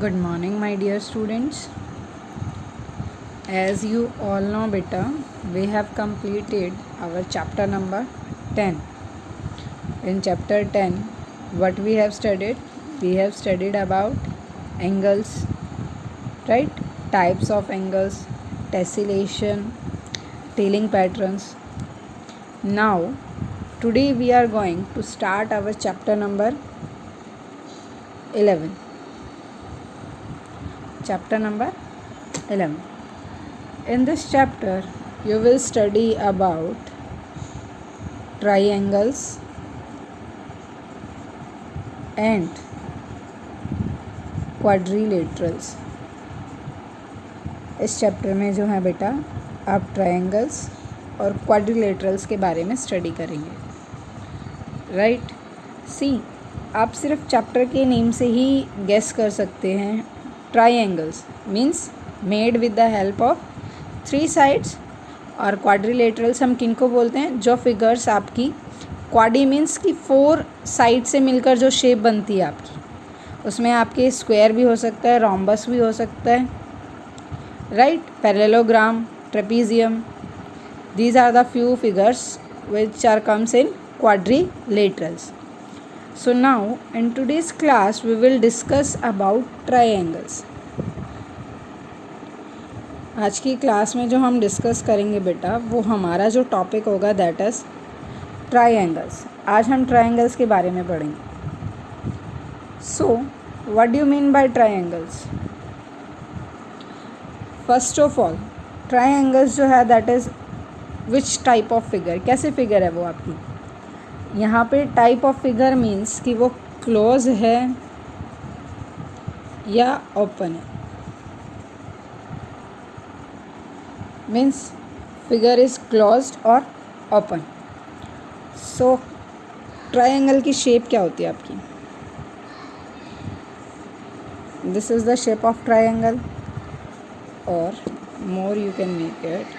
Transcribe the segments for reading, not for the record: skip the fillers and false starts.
Good morning, my dear students. As you all know, beta, we have completed our chapter number 10. In chapter 10, what we have studied? We have studied about angles, right? Types of angles, tessellation, tailing patterns. Now, today we are going to start our chapter number 11. Chapter number 11. In this chapter, you will study about triangles and quadrilaterals. इस chapter में जो है बेटा आप triangles और quadrilaterals के बारे में स्टडी करेंगे, राइट? सी, आप सिर्फ चैप्टर के नेम से ही गेस कर सकते हैं. Triangles means made with the help of 3 sides, और क्वाड्रिलेटरल्स हम किनको बोलते हैं? जो फिगर्स आपकी क्वाडी मीन्स की 4 साइड से मिलकर जो शेप बनती है आपकी, उसमें आपके स्क्वायर भी हो सकता है, रोम्बस भी हो सकता है, right? Parallelogram, trapezium. These are the few figures which are comes in quadrilaterals. So now in today's class we will discuss about triangles. आज की क्लास में जो हम डिस्कस करेंगे बेटा, वो हमारा जो टॉपिक होगा दैट इज़ ट्रायंगल्स. आज हम ट्रायंगल्स के बारे में पढ़ेंगे. सो what do you mean bye triangles? First of all, triangles जो है that is which type of figure, कैसे फिगर है वो आपकी. यहाँ पे टाइप ऑफ फिगर मीन्स कि वो क्लोज है या ओपन है. मीन्स फिगर इज क्लोज्ड और ओपन. सो ट्रायंगल की शेप क्या होती है आपकी? This is the shape of triangle, और more you can make it.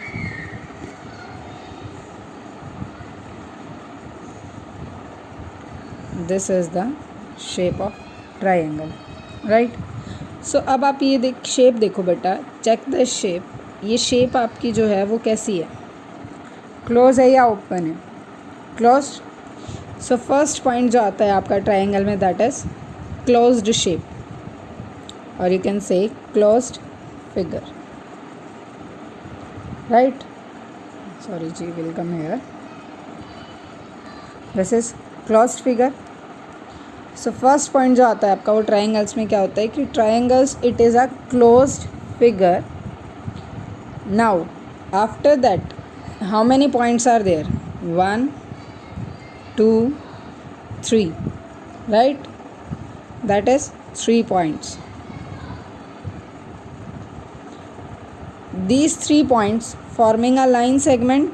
This is the shape of triangle, right? So अब आप ये शेप देखो बेटा, चेक द शेप. ये शेप आपकी जो है वो कैसी है? क्लोज है या ओपन है? क्लोज्ड. सो फर्स्ट पॉइंट जो आता है आपका ट्रायंगल में दैट इज़ क्लोज्ड शेप, और you can say closed figure, right? Sorry जी, will come here. This is closed figure. So first point जो आता है आपका वो ट्रायंगल्स में क्या होता है कि triangles it is a closed figure. Now after that how many points are there? 1 2 3, right? That is 3 points. These 3 points forming a line segment.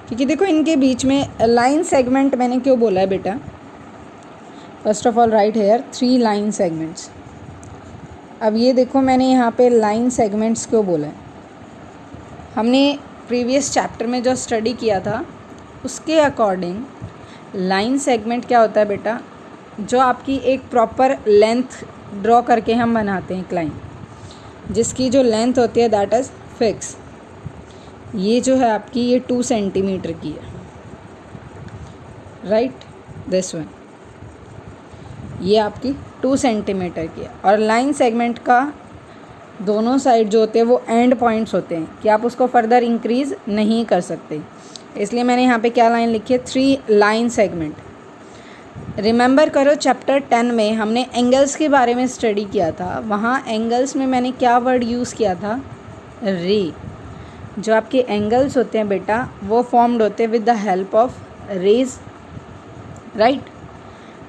क्योंकि देखो इनके बीच में लाइन सेगमेंट मैंने क्यों बोला है बेटा? First of all right here 3 line segments. अब ये देखो मैंने यहाँ पे लाइन सेगमेंट्स क्यों बोला है? हमने प्रीवियस चैप्टर में जो स्टडी किया था उसके अकॉर्डिंग लाइन सेगमेंट क्या होता है बेटा? जो आपकी एक प्रॉपर लेंथ ड्रॉ करके हम बनाते हैं एक लाइन, जिसकी जो लेंथ होती है दैट इज़ फिक्स. ये जो है आपकी ये 2 सेंटीमीटर की है, राइट? दिस वन ये आपकी 2 सेंटीमीटर की है. और लाइन सेगमेंट का दोनों साइड जो होते हैं वो एंड पॉइंट्स होते हैं कि आप उसको फर्दर इंक्रीज़ नहीं कर सकते. इसलिए मैंने यहाँ पे क्या लाइन लिखी है? 3 लाइन सेगमेंट. रिमेंबर करो चैप्टर 10 में हमने एंगल्स के बारे में स्टडी किया था. वहाँ एंगल्स में मैंने क्या वर्ड यूज़ किया था? रे. जो आपके एंगल्स होते हैं बेटा वो फॉर्म्ड होते हैं with the help of rays, right?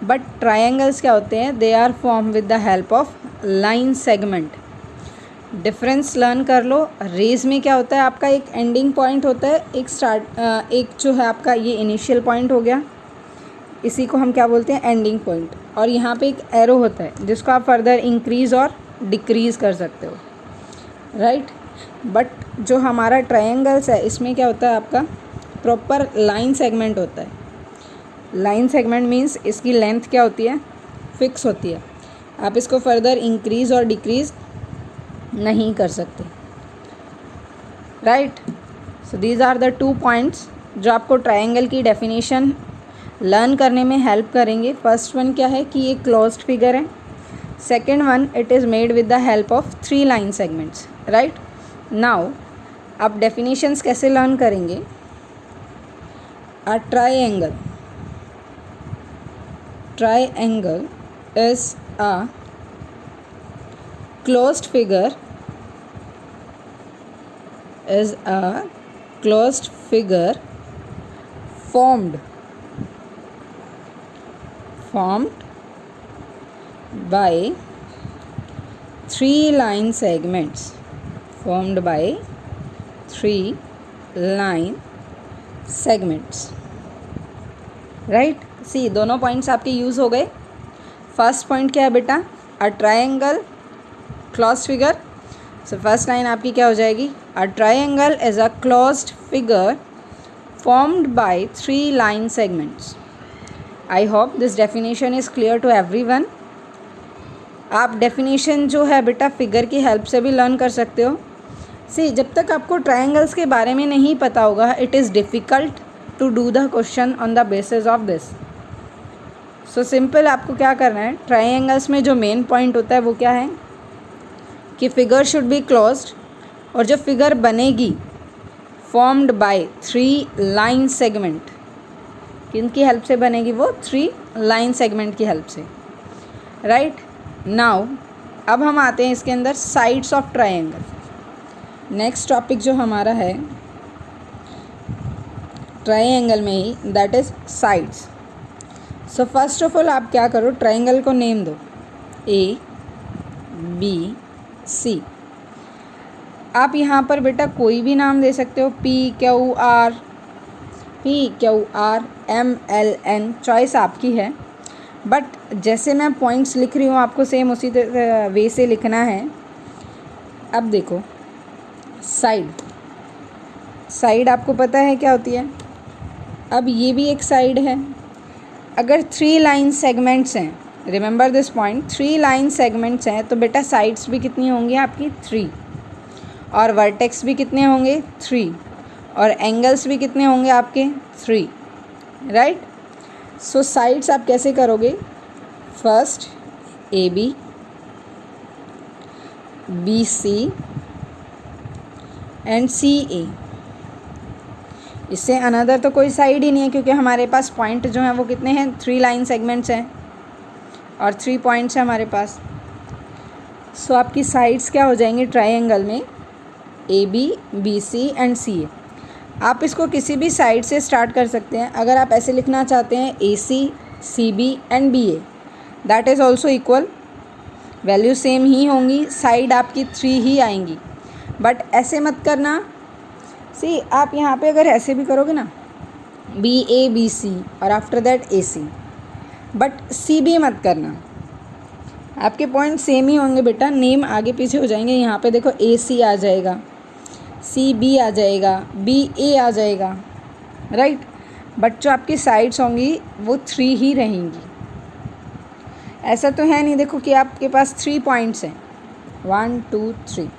But triangles क्या होते हैं? They are form with the help of line segment. Difference learn कर लो. रेज में क्या होता है? आपका एक एंडिंग पॉइंट होता है, एक जो है आपका ये इनिशियल पॉइंट हो गया, इसी को हम क्या बोलते हैं? Ending point. और यहाँ पे एक एरो होता है जिसको आप फर्दर इंक्रीज़ और डिक्रीज़ कर सकते हो, राइट? बट जो हमारा ट्रायंगल्स है इसमें क्या होता है? आपका प्रॉपर लाइन सेगमेंट होता है. लाइन सेगमेंट मीन्स इसकी लेंथ क्या होती है? फिक्स होती है. आप इसको फर्दर इंक्रीज़ और डिक्रीज़ नहीं कर सकते, right. So these are the 2 points जो आपको ट्रायंगल की डेफिनेशन लर्न करने में हेल्प करेंगे। फर्स्ट वन क्या है कि ये क्लोज्ड फिगर है। Second one, it is made with the help of 3 line segments, right. Now आप डेफिनेशंस कैसे लर्न करेंगे। A triangle is a closed figure formed by 3 line segments, right. See दोनों points आपके यूज़ हो गए। First point क्या है बेटा, a triangle closed figure. So first line आपकी क्या हो जाएगी, a triangle is a closed figure formed by 3 line segments. I hope this definition is clear to everyone. आप डेफिनेशन जो है बेटा फिगर की हेल्प से भी लर्न कर सकते हो। सी जब तक आपको ट्रायंगल्स के बारे में नहीं पता होगा, it is difficult to do the question on the basis of this. So simple आपको क्या करना है, ट्रायंगल्स में जो मेन पॉइंट होता है वो क्या है कि फिगर शुड बी क्लोज्ड, और जो फिगर बनेगी फॉर्म्ड बाय 3 लाइन सेगमेंट। किनकी हेल्प से बनेगी वो, 3 लाइन सेगमेंट की हेल्प से, राइट। नाउ अब हम आते हैं इसके अंदर sides of triangle. Next topic जो हमारा है ट्रायंगल में ही, that is sides. So first of all आप क्या करो, ट्रायंगल को नेम दो A B C। आप यहाँ पर बेटा कोई भी नाम दे सकते हो, PQRMLN, चॉइस आपकी है। बट जैसे मैं पॉइंट्स लिख रही हूँ आपको सेम उसी वे से लिखना है। अब देखो साइड आपको पता है क्या होती है। अब ये भी एक साइड है। अगर 3 लाइन सेगमेंट्स हैं, remember this point, 3 line segments हैं तो बेटा साइड्स भी कितनी होंगी आपकी 3, और वर्टेक्स भी कितने होंगे 3, और एंगल्स भी कितने होंगे आपके 3, राइट। सो साइड्स आप कैसे करोगे, first AB BC and CA। इससे अनदर तो कोई साइड ही नहीं है, क्योंकि हमारे पास पॉइंट जो हैं वो कितने हैं, 3 लाइन सेगमेंट्स हैं और 3 पॉइंट्स हैं हमारे पास। सो आपकी साइड्स क्या हो जाएंगी ट्रायंगल में, AB BC एंड CA। आप इसको किसी भी साइड से स्टार्ट कर सकते हैं। अगर आप ऐसे लिखना चाहते हैं AC CB and BA, that is also equal, value same ही होंगी, साइड आपकी 3 ही आएंगी। बट ऐसे मत करना, सी आप यहाँ पे अगर ऐसे भी करोगे ना, BABC और after that AC, but CB मत करना। आपके पॉइंट सेम ही होंगे बेटा, नेम आगे पीछे हो जाएंगे। यहाँ पे देखो AC आ जाएगा, CB आ जाएगा, BA आ जाएगा, राइट। बट जो आपकी साइड्स होंगी वो 3 ही रहेंगी। ऐसा तो है नहीं देखो कि आपके पास 3 पॉइंट्स हैं, 1 2 3,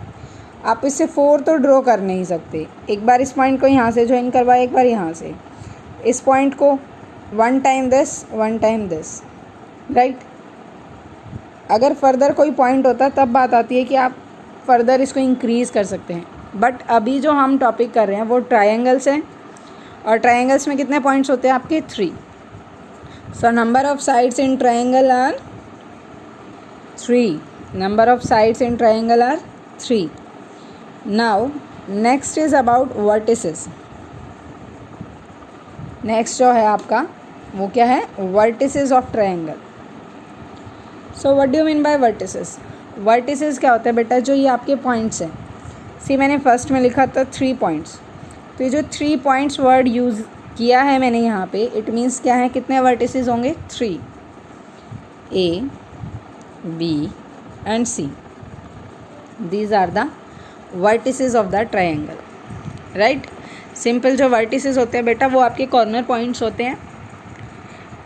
आप इससे 4 तो ड्रॉ कर नहीं सकते। एक बार इस पॉइंट को यहाँ से ज्वाइन करवाए, एक बार यहाँ से, इस पॉइंट को 1 time this 1 time this, right. अगर फर्दर कोई पॉइंट होता तब बात आती है कि आप फर्दर इसको इंक्रीज़ कर सकते हैं। बट अभी जो हम टॉपिक कर रहे हैं वो ट्रायंगल्स हैं, और ट्रायंगल्स में कितने पॉइंट्स होते हैं आपके 3। So number of sides in triangle are 3। Number of sides in triangle are 3। Now next is about vertices. Next जो है आपका वो क्या है, vertices of triangle. So what do you mean by vertices. Vertices क्या होता है बेटा, जो ये आपके पॉइंट्स हैं। सी मैंने फर्स्ट में लिखा था 3 पॉइंट्स, तो ये जो 3 पॉइंट्स वर्ड यूज़ किया है मैंने यहाँ पे, इट मीन्स क्या है, कितने वर्टिसेस होंगे 3, A B and C। These are the vertices of the triangle, right. Simple जो वर्टिसेस होते हैं बेटा वो आपके कॉर्नर पॉइंट्स होते हैं।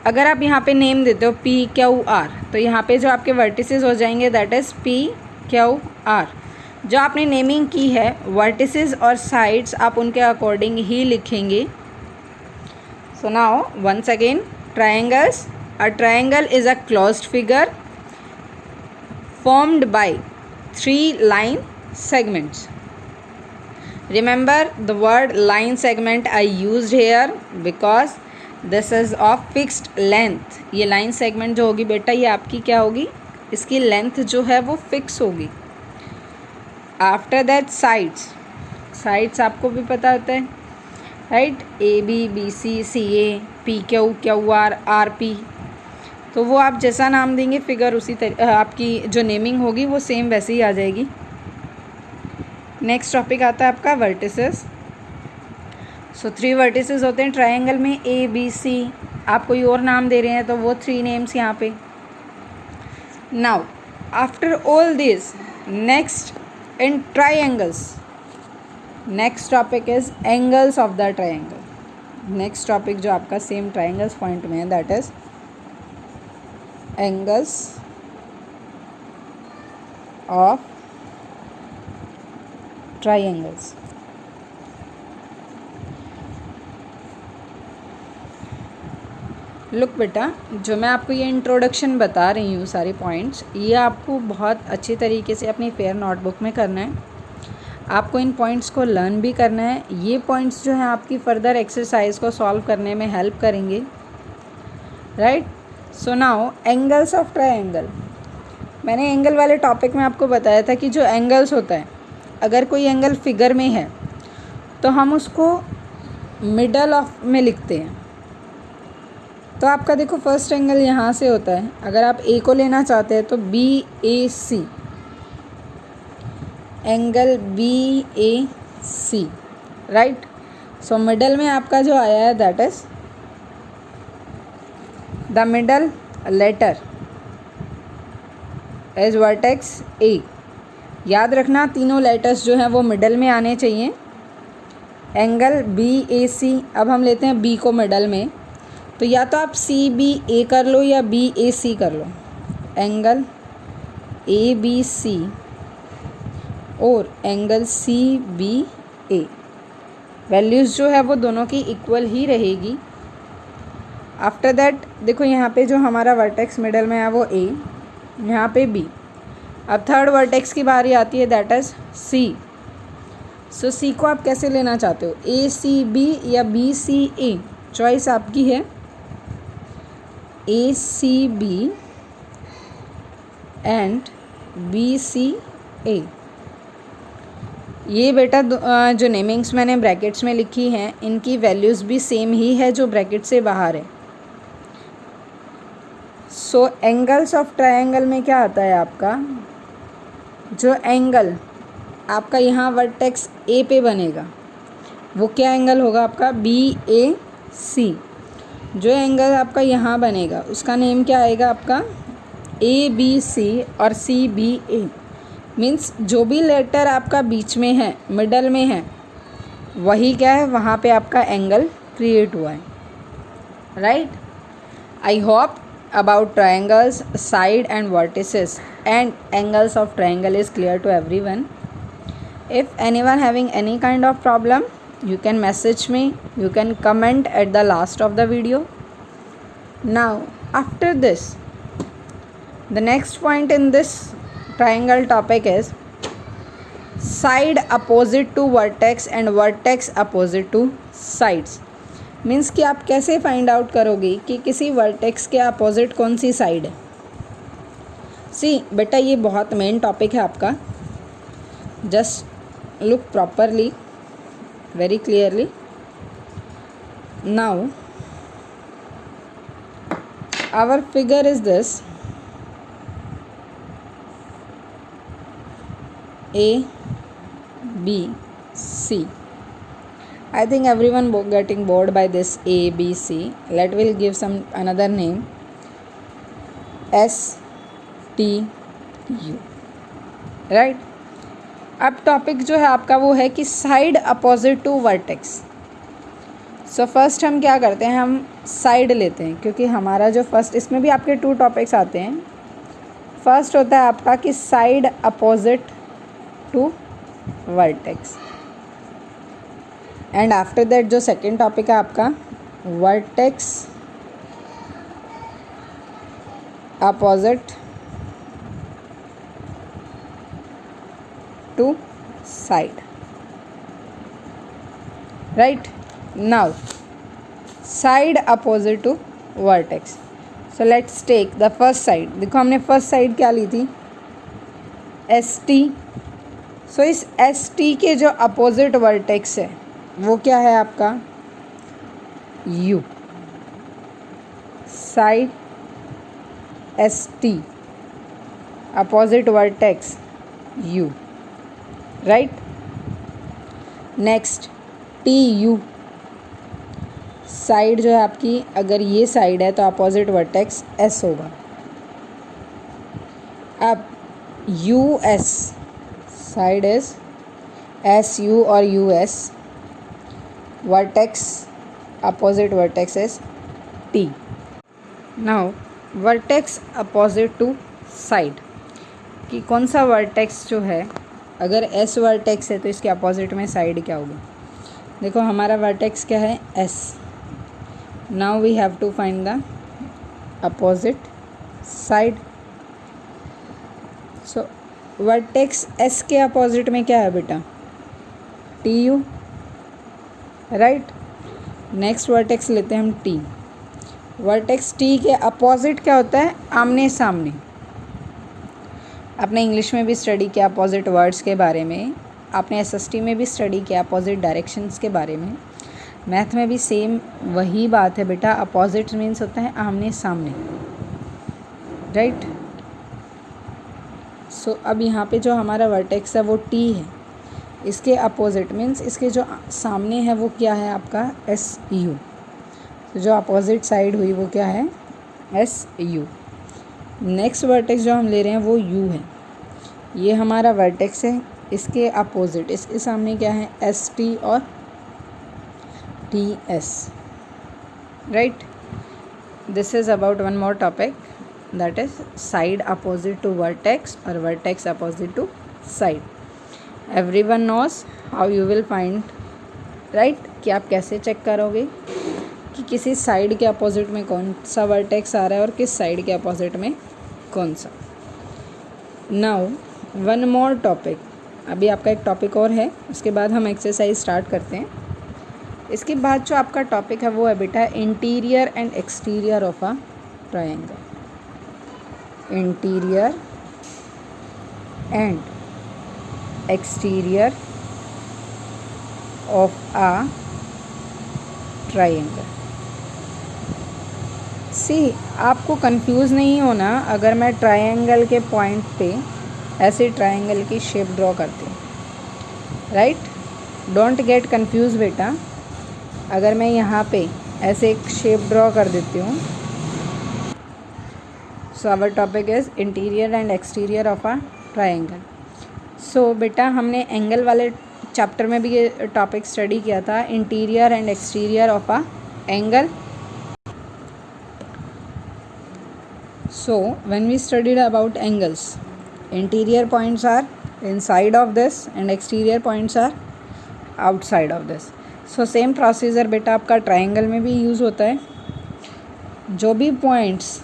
अगर आप यहाँ पे नेम देते हो पी क्यू आर, तो यहाँ पे जो आपके वर्टिसेस हो जाएंगे that is P Q R. जो आपने नेमिंग की है वर्टिसेस और साइड्स आप उनके अकॉर्डिंग ही लिखेंगे। So now once again, triangles, a triangle is a closed figure formed by 3 line segments. Remember the word line segment I used here because this is of fixed length. ये line segment जो होगी बेटा ये आपकी क्या होगी, इसकी length जो है वो fix होगी। After that sides, sides आपको भी पता होता है right, A B B C C A P Q Q R R P, तो वो आप जैसा नाम देंगे फिगर उसी आपकी जो नेमिंग होगी वो सेम वैसे ही आ जाएगी। नेक्स्ट टॉपिक आता है आपका वर्टिसेस। सो 3 वर्टिसेस होते हैं ट्रायंगल में, ए बी सी, आप कोई और नाम दे रहे हैं तो वो 3 नेम्स यहाँ पे। Now after all this, next in triangles, next topic is angles of the triangle. Next topic जो आपका सेम ट्रायंगल्स पॉइंट में है that is angles of triangles। Look बेटा, जो मैं आपको ये इंट्रोडक्शन बता रही हूँ सारे पॉइंट्स, ये आपको बहुत अच्छी तरीके से अपनी फेयर नोटबुक में करना है। आपको इन पॉइंट्स को लर्न भी करना है। ये पॉइंट्स जो हैं आपकी फर्दर एक्सरसाइज को सॉल्व करने में हेल्प करेंगे, right. So now angles of triangle. मैंने एंगल वाले टॉपिक में आपको बताया था कि जो एंगल्स होता है, अगर कोई एंगल फिगर में है तो हम उसको मिडल ऑफ में लिखते हैं। तो आपका देखो फर्स्ट एंगल यहाँ से होता है, अगर आप ए को लेना चाहते हैं तो B A C, angle B A C, right. So middle में आपका जो आया है that is the middle letter as vertex A. याद रखना तीनों लेटर्स जो हैं वो मिडल में आने चाहिए। एंगल बी ए सी, अब हम लेते हैं बी को मिडल में, तो या तो आप सी बी ए कर लो या बी ए सी कर लो। एंगल ए बी सी और एंगल सी बी ए, वैल्यूज़ जो है वो दोनों की इक्वल ही रहेगी। आफ्टर दैट देखो यहाँ पे जो हमारा वर्टेक्स मिडल में है वो ए, यहाँ पे बी। अब थर्ड वर्टेक्स की बारी आती है दैट इज़ सी। सो सी को आप कैसे लेना चाहते हो, ए सी बी या बी सी ए, चॉइस आपकी है। A C B and B C A. ये बेटा जो नेमिंग्स मैंने ब्रैकेट्स में लिखी हैं इनकी वैल्यूज़ भी सेम ही है जो ब्रैकेट से बाहर है। सो एंगल्स ऑफ ट्रायंगल में क्या आता है आपका, जो एंगल आपका यहाँ वर्टेक्स ए पे बनेगा वो क्या एंगल होगा आपका, बी ए सी। जो एंगल आपका यहाँ बनेगा उसका नेम क्या आएगा आपका, ए बी सी और सी बी ए। मीन्स जो भी लेटर आपका बीच में है, मिडल में है, वही क्या है वहाँ पे आपका एंगल क्रिएट हुआ है, right. I hope about triangles, side and vertices and angles of triangle is clear to everyone. If anyone having any kind of problem, you can message me, you can comment at the last of the video. Now after this, the next point in this triangle topic is side opposite to vertex and vertex opposite to sides। Means कि आप कैसे find out करोगे कि किसी vertex के opposite कौन सी side है। सी बेटा ये बहुत मेन टॉपिक है आपका, just look properly, very clearly. Now our figure is this, A B C. I think everyone getting bored by this A, B, C. We'll give some another name, S, T, U, right? अब topic जो है आपका वो है कि side opposite to vertex. So first हम क्या करते हैं, हम साइड लेते हैं, क्योंकि हमारा जो फर्स्ट, इसमें भी आपके 2 टॉपिक्स आते हैं। फर्स्ट होता है आपका कि side opposite to vertex, and after that जो सेकेंड टॉपिक है आपका vertex opposite to side, right. Now side opposite to vertex, so let's take the first side. देखो हमने फर्स्ट साइड क्या ली थी, एस टी। सो इस एस टी के जो अपोजिट वर्टेक्स है वो क्या है आपका, you. Side S T opposite vertex you, right. Next T U, side जो है आपकी, अगर ये साइड है तो अपोजिट वर्टेक्स एस होगा। अब U S, side is S U और U S, vertex opposite vertex is T. Now vertex opposite to side, कि कौन सा वर्टेक्स जो है, अगर एस वर्टेक्स है तो इसके अपोजिट में साइड क्या होगी। देखो हमारा वर्टेक्स क्या है, S. Now we have to find the opposite side. So vertex S के अपोजिट में क्या है बेटा, T U, right. Next vertex लेते हैं हम टी। वर्टेक्स टी के अपोजिट क्या होता है, आमने सामने। आपने इंग्लिश में भी स्टडी किया अपोजिट वर्ड्स के बारे में, आपने एसएसटी में भी स्टडी किया अपोजिट डायरेक्शंस के बारे में, मैथ में भी सेम वही बात है बेटा। अपोजिट मीन्स होता है आमने सामने, राइट। सो अब यहाँ पे जो हमारा वर्टेक्स है वो टी है, इसके अपोजिट मीन्स इसके जो सामने है वो क्या है आपका, एस यू। तो जो अपोजिट साइड हुई वो क्या है, एस यू। नेक्स्ट वर्टेक्स जो हम ले रहे हैं वो यू है, ये हमारा वर्टेक्स है, इसके अपोजिट, इसके सामने क्या है, एस टी और T S, right. This is about one more topic, that is side opposite to vertex और vertex opposite to side. Everyone knows how you will find, right, कि आप कैसे चेक करोगे कि किसी साइड के अपोजिट में कौन सा वर्टेक्स आ रहा है और किस साइड के अपोजिट में कौन सा। नाउ वन मोर टॉपिक, अभी आपका एक टॉपिक और है, उसके बाद हम एक्सरसाइज स्टार्ट करते हैं। इसके बाद जो आपका टॉपिक है वो है बेटा interior and exterior of a triangle. Interior and exterior of a triangle. See, आपको कंफ्यूज नहीं होना अगर मैं ट्रायंगल के पॉइंट पे ऐसे ट्रायंगल की शेप ड्रॉ करती हूँ, राइट। डोंट गेट कंफ्यूज बेटा। अगर मैं यहाँ पे ऐसे एक शेप ड्रॉ कर देती हूँ, so our topic is interior and exterior of a triangle. So बेटा हमने एंगल वाले चैप्टर में भी ये टॉपिक स्टडी किया था, interior and exterior of a angle. So when we studied about angles, interior points are inside of this and exterior points are outside of this. So same procedure बेटा आपका triangle में भी use होता है। जो भी पॉइंट्स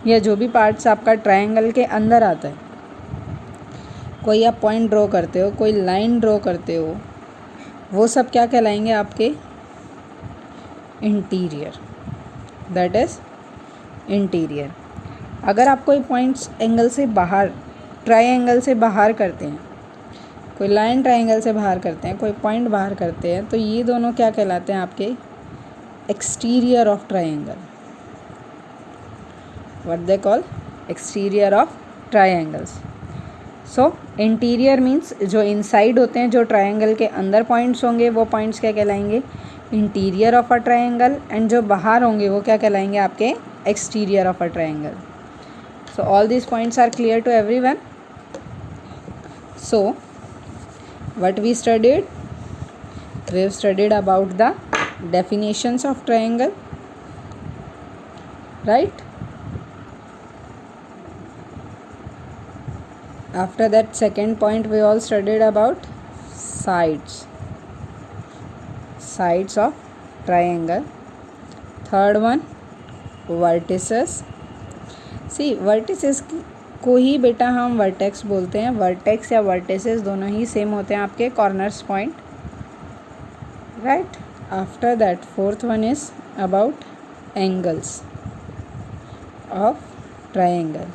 या जो भी पार्ट्स आपका ट्रायंगल के अंदर आता है, कोई आप पॉइंट ड्रॉ करते हो, कोई लाइन ड्रॉ करते हो, वो सब क्या कहलाएंगे आपके, इंटीरियर, दैट इज़ इंटीरियर। अगर आप कोई पॉइंट्स एंगल से बाहर, ट्रायंगल से बाहर करते हैं, कोई लाइन ट्रायंगल से बाहर करते हैं, कोई पॉइंट बाहर करते हैं, तो ये दोनों क्या कहलाते हैं आपके, exterior of triangle. What they call, exterior of triangles. So interior means जो इनसाइड होते हैं, जो ट्रायंगल के अंदर पॉइंट्स होंगे वो पॉइंट्स क्या कहलाएंगे, interior of a triangle, and जो बाहर होंगे वो क्या कहलाएंगे आपके, exterior of a triangle. So all these points are clear to everyone. So what we studied? We have studied about the definitions of triangle, right? After that, second point we all studied about sides of triangle. Third one, vertices. See, vertices को ही बेटा हम vertex बोलते हैं. Vertex या vertices दोनों ही same होते हैं आपके corners point, right. After that fourth one is about angles of triangle,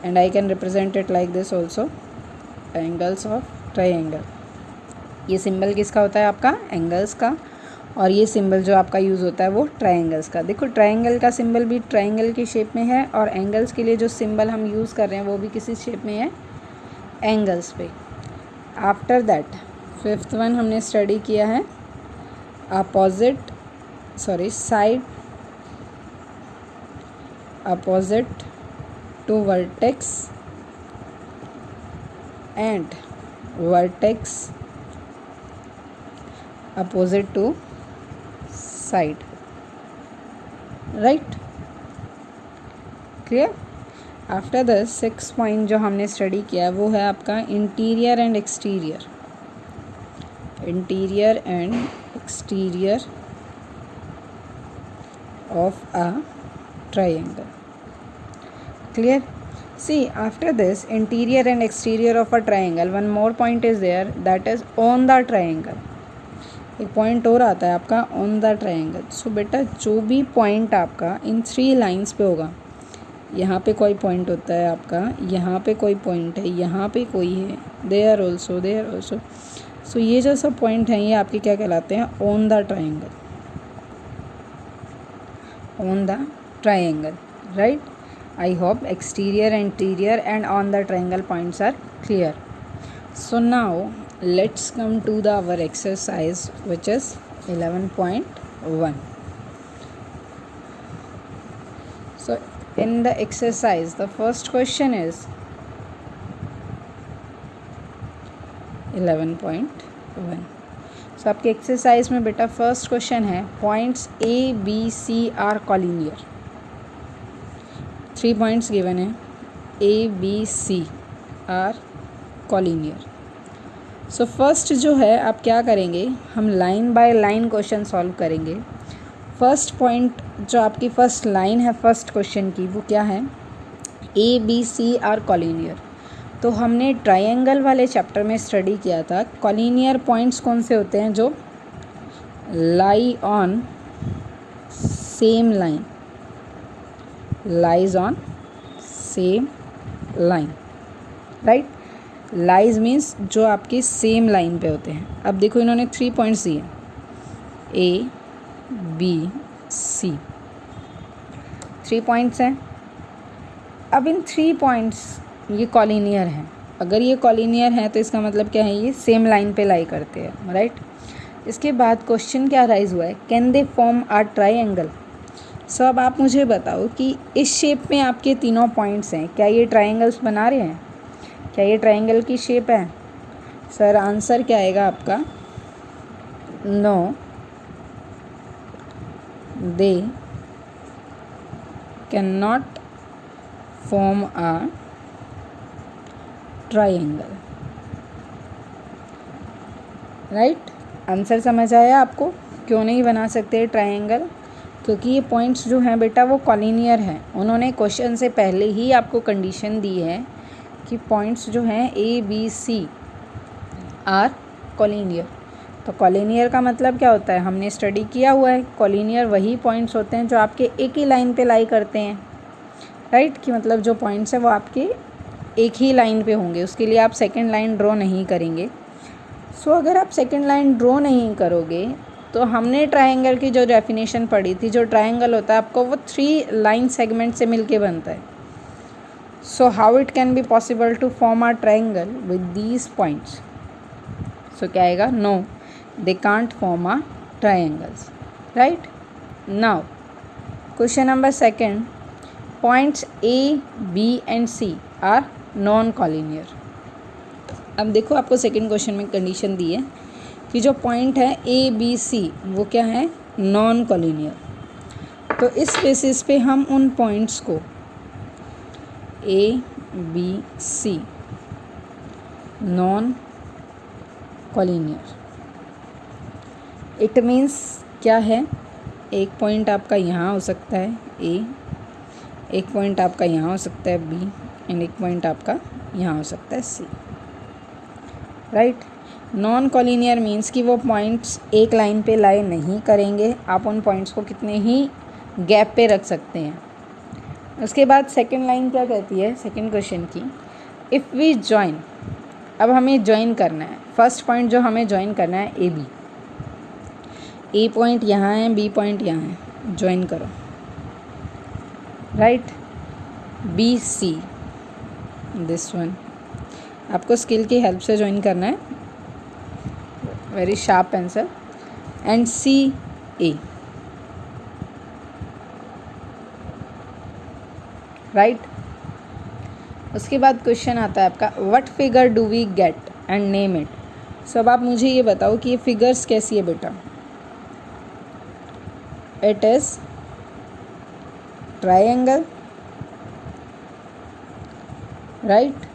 and I can represent it like this also, angles of triangle. ये सिंबल किसका होता है? आपका एंगल्स का. और ये सिंबल जो आपका यूज़ होता है वो ट्रायंगल्स का. देखो, ट्रायंगल का सिंबल भी ट्रायंगल की शेप में है, और एंगल्स के लिए जो सिंबल हम यूज़ कर रहे हैं वो भी किसी शेप में है, एंगल्स पे. आफ्टर दैट फिफ्थ वन हमने स्टडी किया है side opposite to vertex and vertex opposite to side, right. Clear. After the six point जो हमने स्टडी किया वो है आपका interior and exterior. Interior and exterior of a triangle. Clear. See, after this interior and exterior of a triangle, one more point is there, that is on the triangle. एक point और आता है आपका on the triangle. So बेटा, जो भी point आपका इन 3 lines पे होगा, यहाँ पे कोई पॉइंट होता है आपका, यहाँ पे कोई पॉइंट है, यहाँ पे कोई है, देयर ऑल्सो. सो ये जो सब पॉइंट हैं ये आपके क्या कहलाते हैं? On the triangle. On the triangle, right. I hope exterior, interior and on the triangle points are clear. So now let's come to our exercise, which is 11.1. So in the exercise, the first question is 11.1. So आपके exercise में बेटा first question है, points A, B, C are collinear. 3 points given है, A, B, C are collinear. So first जो है आप क्या करेंगे, हम line by line question solve करेंगे. फर्स्ट पॉइंट जो आपकी फर्स्ट लाइन है फर्स्ट क्वेश्चन की, वो क्या है? A, B, C are collinear. तो हमने ट्रायंगल वाले चैप्टर में स्टडी किया था, कॉलिनियर पॉइंट्स कौन से होते हैं? जो lie on same line, lies on same line, right. lies means जो आपकी सेम लाइन पे होते हैं. अब देखो, इन्होंने 3 पॉइंट्स दिए, A, B, C. 3 पॉइंट्स हैं. अब इन 3 पॉइंट्स ये कॉलिनियर हैं. अगर ये कॉलिनियर हैं तो इसका मतलब क्या है? ये सेम लाइन पे लाई करते हैं, राइट. इसके बाद क्वेश्चन क्या राइज हुआ है? Can they form a triangle. So अब आप मुझे बताओ कि इस शेप में आपके तीनों पॉइंट्स हैं, क्या ये ट्रायंगल्स बना रहे हैं? क्या ये ट्रायंगल की शेप है? सर आंसर क्या आएगा आपका? No, they can not form a triangle, right. Answer समझ आया आपको? क्यों नहीं बना सकते ट्रायंगल? क्योंकि ये पॉइंट्स जो हैं बेटा वो कॉलिनियर हैं. उन्होंने क्वेश्चन से पहले ही आपको कंडीशन दी है कि पॉइंट्स जो हैं A, B, C are collinear. तो कॉलिनियर का मतलब क्या होता है? हमने स्टडी किया हुआ है, कॉलिनियर वही पॉइंट्स होते हैं जो आपके एक ही लाइन पे लाई करते हैं, राइट. कि मतलब जो पॉइंट्स हैं वो आपके एक ही लाइन पे होंगे, उसके लिए आप सेकेंड लाइन ड्रॉ नहीं करेंगे. सो अगर आप सेकेंड लाइन ड्रॉ नहीं करोगे तो हमने ट्रायंगल की जो डेफिनेशन पढ़ी थी, जो ट्रायंगल होता है आपको वो 3 लाइन सेगमेंट से मिलके बनता है. So how it can be possible to form a triangle with these points? So क्या आएगा? No, they can't form a triangles, right. Now question number second, points A, B and C are non collinear. अब देखो, आपको second question में condition दी है कि जो पॉइंट है ए बी सी वो क्या है, नॉन कॉलिनियर। तो इस बेसिस पे हम उन पॉइंट्स को A B C non collinear, it means क्या है, एक पॉइंट आपका यहाँ हो सकता है ए, एक पॉइंट आपका यहाँ हो सकता है बी, एंड एक पॉइंट आपका यहाँ हो सकता है सी, राइट। नॉन कॉलिनियर मीन्स कि वो पॉइंट्स एक लाइन पे लाई नहीं करेंगे, आप उन पॉइंट्स को कितने ही गैप पे रख सकते हैं। उसके बाद सेकंड लाइन क्या कहती है, सेकंड क्वेश्चन की, इफ़ वी जॉइन, अब हमें जॉइन करना है, फर्स्ट पॉइंट जो हमें जॉइन करना है ए बी, ए पॉइंट यहाँ है, बी पॉइंट यहाँ है, जॉइन करो, right. B C, this one, आपको स्किल की हेल्प से जॉइन करना है, very sharp pencil, and C A, right. उसके बाद क्वेश्चन आता है आपका, what figure do we get and name it. So अब आप मुझे ये बताओ कि ये फिगर्स कैसी है बेटा। It is triangle, right,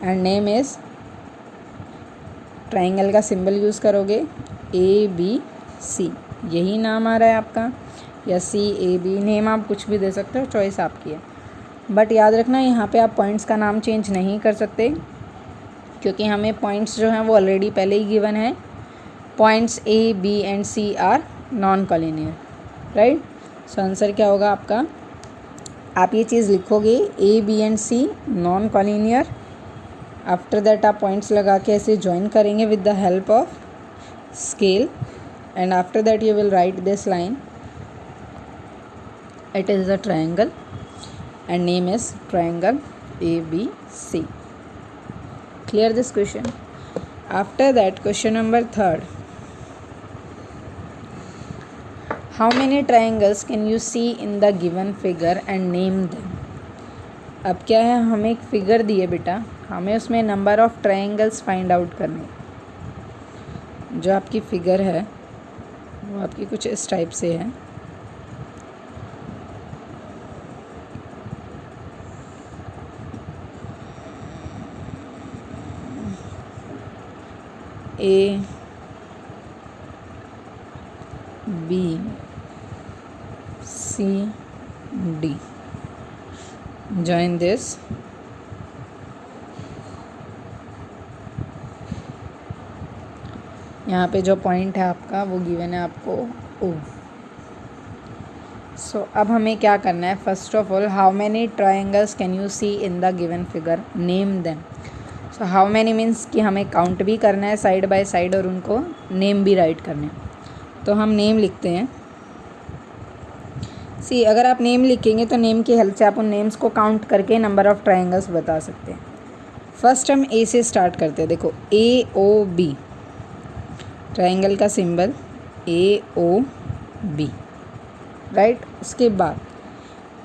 and name is, triangle का सिंबल यूज़ करोगे ए बी सी, यही नाम आ रहा है आपका, या सी ए बी, नेम आप कुछ भी दे सकते हो, चॉइस आपकी है। बट याद रखना यहाँ पे आप पॉइंट्स का नाम चेंज नहीं कर सकते, क्योंकि हमें पॉइंट्स जो हैं वो ऑलरेडी पहले ही गिवन है। Points A B and C are non collinear, right. So answer क्या होगा आपका, आप ये चीज़ लिखोगे A B and C non collinear, after that आप पॉइंट्स लगा के ऐसे ज्वाइन करेंगे with the help of scale, and after that you will write this line, it is a triangle and name is triangle ABC. Clear this question. After that, question number 3, how many triangles can you see in the given figure and name them. अब क्या है, हमें एक figure दी है बेटा, हमें उसमें number of triangles find out करने। जो आपकी फिगर है वो आपकी कुछ इस टाइप से है, A B C D, join this, यहाँ पे जो पॉइंट है आपका वो गिवन है आपको ओ। सो अब हमें क्या करना है, first of all, how many triangles can you see in the given figure, name them. So how many means कि हमें काउंट भी करना है साइड बाय साइड और उनको नेम भी राइट करने हैं। तो हम नेम लिखते हैं। सी, अगर आप नेम लिखेंगे तो नेम की हेल्प से आप उन नेम्स को काउंट करके नंबर ऑफ़ ट्रायंगल्स बता सकते हैं। फर्स्ट हम ए से स्टार्ट करते हैं। देखो ए ओ बी, ट्रायंगल का symbol A O B, right. उसके बाद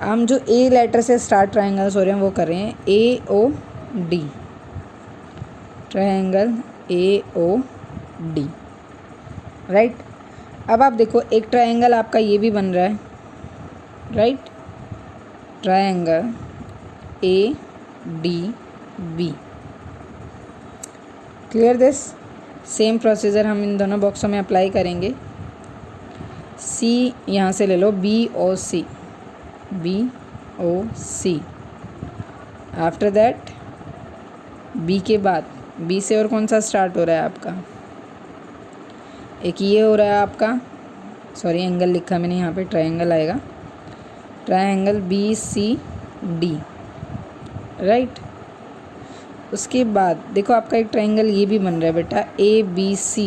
हम जो ए लेटर से स्टार्ट ट्रायंगल्स हो रहे हैं वो कर रहे हैं A O D, triangle A O D, right. अब आप देखो एक ट्रायंगल आपका ये भी बन रहा है, right, triangle A D B. Clear this, same procedure हम इन दोनों बॉक्सों में अप्लाई करेंगे। सी यहाँ से ले लो, B O C, B O C. After that B के बाद, बी से और कौन सा स्टार्ट हो रहा है आपका, एक ये हो रहा है आपका, सॉरी एंगल लिखा मैंने यहाँ पे, ट्रायंगल आएगा, triangle B C D, right. उसके बाद देखो आपका एक ट्रायंगल ये भी बन रहा है बेटा, A B C,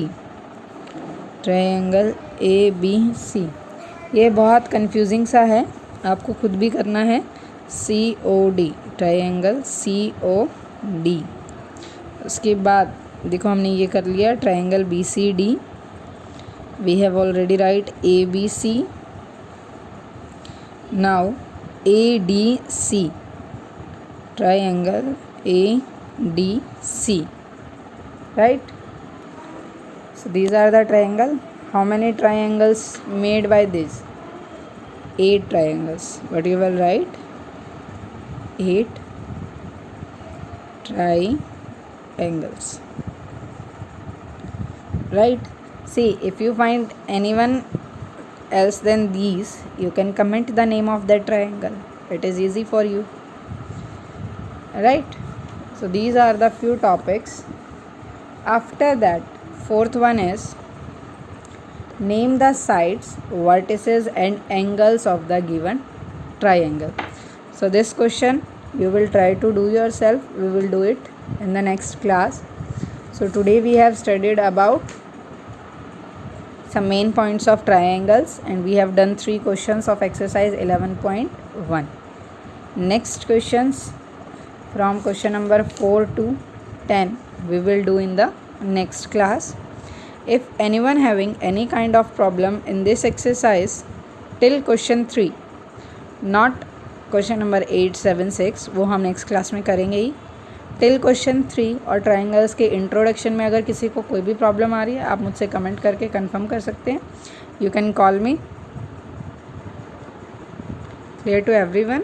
triangle A B C. ये बहुत कंफ्यूजिंग सा है, आपको खुद भी करना है। C O D, triangle C O D. उसके बाद देखो हमने ये कर लिया triangle B C D, we have already right A B C. Now A D C, triangle A D C, right. So these are the triangle. How many triangles made by this? 8 triangles. What you will write? 8 triangles. Right? See, if you find anyone else than these, you can comment the name of that triangle. It is easy for you. Right? So these are the few topics. After that, fourth one is name the sides, vertices and angles of the given triangle. So this question you will try to do yourself. We will do it in the next class. So today we have studied about some main points of triangles and we have done 3 questions of exercise 11.1. Next questions from question number 4 to 10 we will do in the next class. If anyone having any kind of problem in this exercise till question 3, not question number 8, 7, 6 वो हम next class में करेंगे ही, till question 3 और triangles के introduction में अगर किसी को कोई भी प्रॉब्लम आ रही है आप मुझसे कमेंट करके कंफर्म कर सकते हैं. You can call me. Clear to everyone?